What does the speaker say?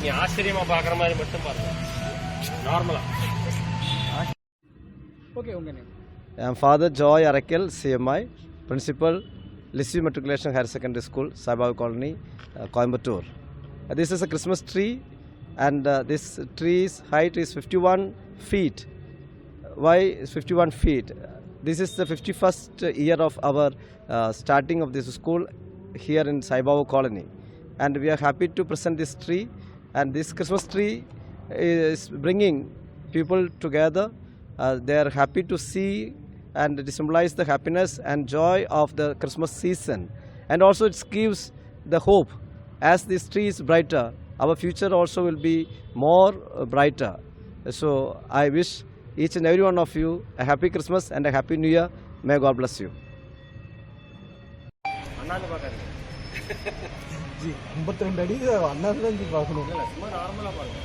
நீ ஆச்சரியமா பாக்குற மாதிரி மட்டும் பாருங்க. நார்மலா. Okay, உங்க name. I am Father Joy Arakel, CMI, Principal, Lissu Matriculation Higher Secondary School, Saibabu Colony, Coimbatore. This is a Christmas tree, and this tree's height is 51 feet. Why is 51 feet? This is the 51st year of our starting of this school here in Saibabu Colony, and we are happy to present this tree. And this Christmas tree is bringing people together. They are happy to see, and it symbolizes the happiness and joy of the Christmas season. And also it gives the hope. As this tree is brighter, our future also will be more brighter. So I wish each and every one of you a happy Christmas and a happy New Year. May God bless you. அண்ணாந்து பாக்காதீங்க. G 52 அடி அண்ணாந்து தான் பார்க்கணும். சும்மா நார்மலா பாருங்க.